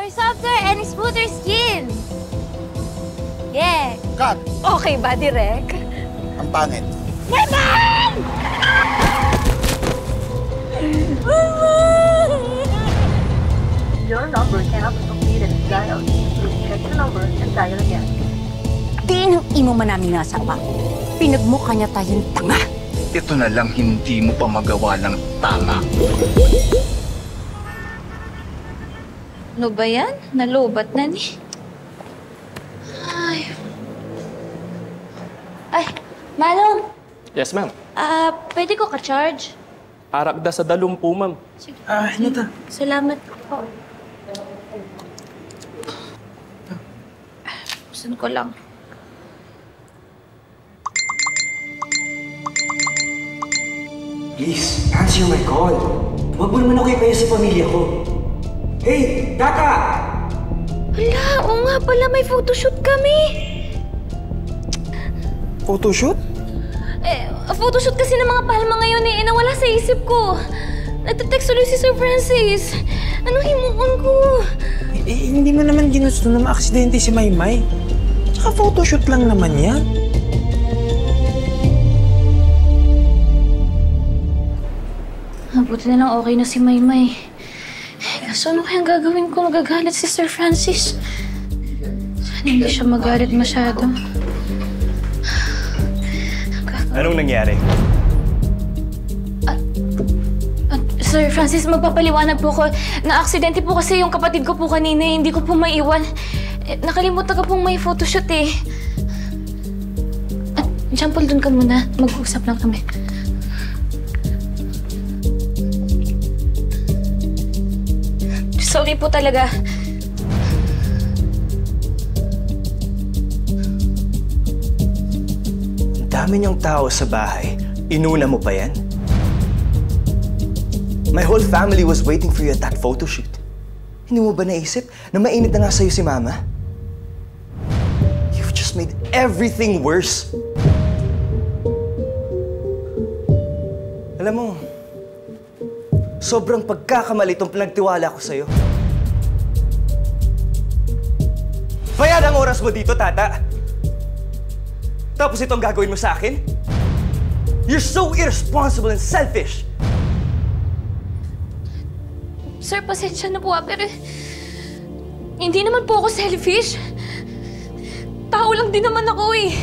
More softer and smoother skin. Yeah. Cut! Okay ba, Direk? Ang pangit. Naman! Your number cannot be completed as dialed. Please check the number and dial again. Di ng imo man namin nasawa. Pinagmukha niya tayong tanga. Ito na lang hindi mo pa magawa ng tama. Ano ba yan? Nalubat na ni. Ay, Manong! Yes, ma'am. Pwede ko ka-charge? Arakda sa dalong po, ma'am. Sige. Ano to? Salamat po. Gusto ko lang. Please, answer my call. Huwag mo naman ako ipaya sa pamilya ko. Hey, Daka! Wala, oo nga pala, may photoshoot kami. Photoshoot? Photoshoot kasi ng mga palma ngayon nawala sa isip ko. Nagte-text ulit si Sir Francis. Anong himuon ko? Hindi mo naman ginusto na ma-aksidente si Maymay. Tsaka photoshoot lang naman yan. Buti na lang okay na si Maymay. Kaso ano kayang gagawin ko? Magagalit si Sir Francis. Sana hindi siya magalit masyado. Anong nangyari? Sir Francis, magpapaliwanag po ko. Na-aksidente po kasi yung kapatid ko po kanina. Hindi ko po maiwan. Nakalimutan ko pong may photoshoot eh. Jean Paul, dun ka muna. Mag-uusap lang kami. Sorry po talaga. Ang dami niyong tao sa bahay. Inuna mo pa yan? My whole family was waiting for you at that photoshoot. Hindi mo ba naisip na mainit na nga sa'yo si Mama? You've just made everything worse. Alam mo, sobrang pagkakamali itong pinagtiwala ko sa'yo. Bayad ang oras mo dito, Tata. Tapos itong gagawin mo sa akin? You're so irresponsible and selfish. Sir, pasensya na po pero hindi naman po ako selfish. Tao lang din naman ako eh.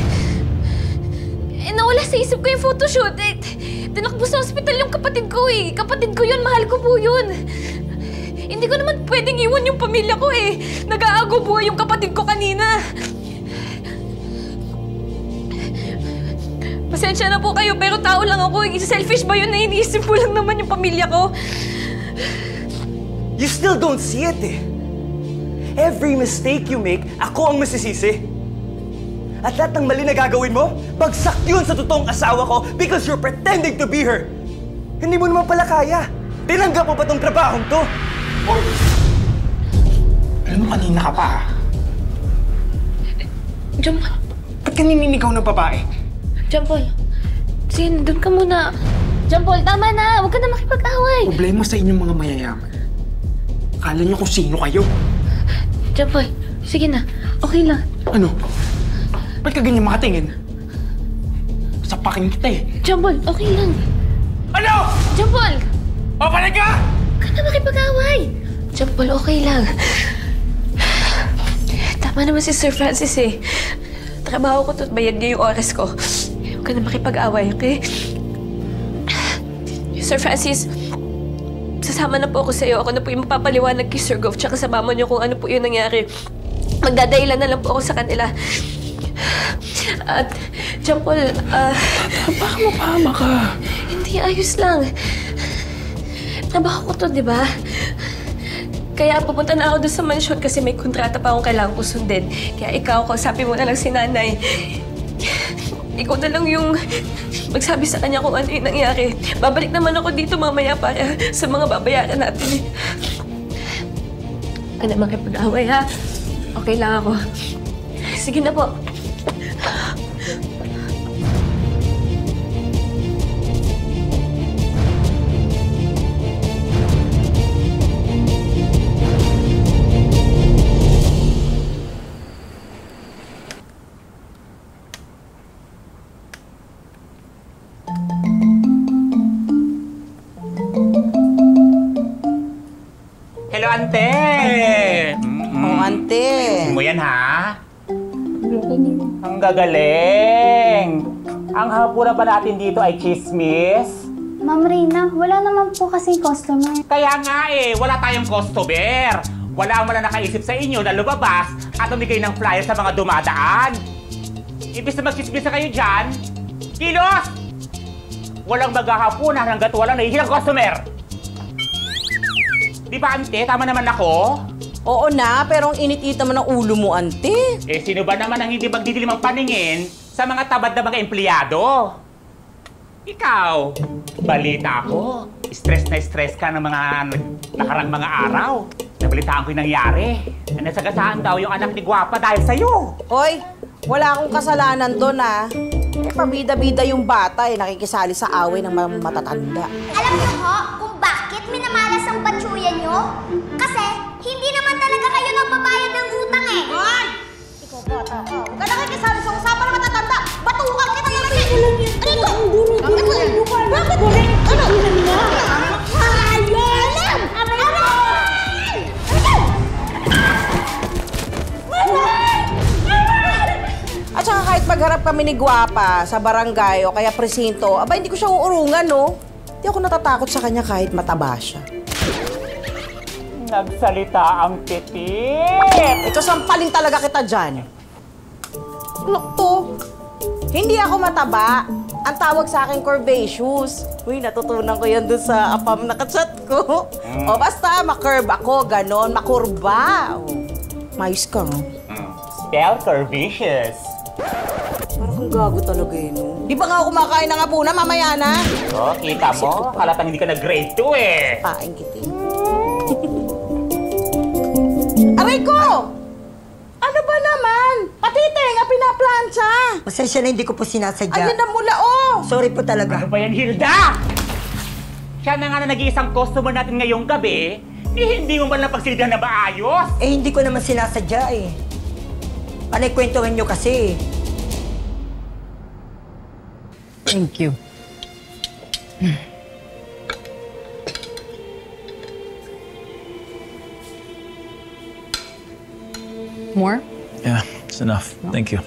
Nawala sa isip ko yung photoshoot. Tinakbo sa ospital yung kapatid ko eh. Kapatid ko yun, mahal ko po yun. Hindi ko naman pwedeng iwan yung pamilya ko eh. Nag-aago buhay yung kapatid ko kanina. Pasensya na po kayo pero tao lang ako. Selfish ba yun na iniisip ko lang naman yung pamilya ko? You still don't see it eh. Every mistake you make, ako ang masisisi. At lahat ng mali na gagawin mo, bagsak yun sa totoong asawa ko because you're pretending to be her. Hindi mo naman pala kaya. Tinanggap mo ba tong trabahong to? Or... Alam mo, kanina ka pa. John Paul. Ba't ka nininigaw ng babae? John Paul. Sige, doon ka muna. John Paul, tama na. Huwag ka na makipag-away. Problema sa inyong mga mayayaman. Akala niyo kung sino kayo. John Paul, sige na. Okay lang. Ano? Ba't ka ganyan makatingin? Sapakin kita eh. John Paul, okay lang. Ano? John Paul! O, balik ka! Huwag ka na makipag-away. John Paul, okay lang. Tama naman si Sir Francis eh. Trabaho ko to at bayad niya yung oras ko. Huwag ka na makipag-away, okay? Sir Francis, sasama na po ako sa'yo. Ako na po yung mapapaliwanag kay Sir Gov tsaka sa mama niyo kung ano po yung nangyari. Magdadahilan na lang po ako sa kanila. At, John Paul, Baka mapahama ka. hindi, ayos lang. Trabaho ko to, di ba? Kaya pupunta na ako doon sa mansyon kasi may kontrata pa akong kailangan ko sundin. Kaya ikaw, kausapin mo na lang si nanay. Ikaw na lang yung magsabi sa kanya kung ano yung nangyari. Babalik naman ako dito mamaya para sa mga babayaran natin. Huwag ka na makipag-away, ha? Okay lang ako. Sige na po. ante! Oh, ante. Mo yan, ha? Ang gagaling! Ang hapura ba natin dito ay chismis? Ma'am Reyna, wala naman po kasing customer. Kaya nga wala tayong customer. Wala man na nakaisip sa inyo na lumabas at umigay ng flyer sa mga dumadaan. Ibig na magchismis na kayo dyan, kilos! Walang maghahapunan hanggat walang nahihilang customer. Di ba, ante? Tama naman ako? Oo na, pero ang init-init naman ang ulo mo, ante. Sino ba naman ang hindi magdidilim ang paningin sa mga tabad na mga empleyado? Ikaw, balita ko, stress ka ng mga nakarang mga araw. Nabalitaan ko yung nangyari. Nasagasaan daw yung anak ni Guapa dahil sa'yo. Hoy, wala akong kasalanan doon, ha. Pabida-bida yung bata, nakikisali sa away ng mga matatanda. Alam niyo ho kung bakit minamalas ang patsuya niyo? Kasi hindi naman talaga kayo nagbabayad ng utang eh. Hoy! Ikaw bata ka. Huwag ka nakikisali sa usapan ng matatanda. Batukan kita yan, ate! Ano ito? Bakit? Ano? Hayalan! At saka kahit magharap kami ni Guapa sa barangay o kaya presinto, aba hindi ko siya uurungan, no? Hindi ako natatakot sa kanya kahit mataba siya. Nagsalita ang titit. Ito, sampalin talaga kita dyan. Look to. Hindi ako mataba. Ang tawag sa akin, curvaceous. Uy, natutunan ko yan dun sa apam na kachat ko. O basta, makurve ako, ganon, makurba. O, mayos ka, no? Spell curvaceous. Parang kang gago talaga yun, no? Di ba nga ako kumakain ng hapuna, mamaya na? Kita mo, halatang hindi ka nag-grade 2 eh. Paing kita. Aray ko! Ano ba naman? Pati tenga pinaplansya! Pasensya na, hindi ko po sinasadya. Ayun na mula, oh! Sorry po talaga. Ano ba yan, Hilda? Siya na nga na nag-iisang customer natin ngayong gabi, hindi mo man lang pagsildahan na maayos. Hindi ko naman sinasadya eh. Panay kwentuhan nyo kasi. Thank you. More? Yeah, it's enough. Thank you.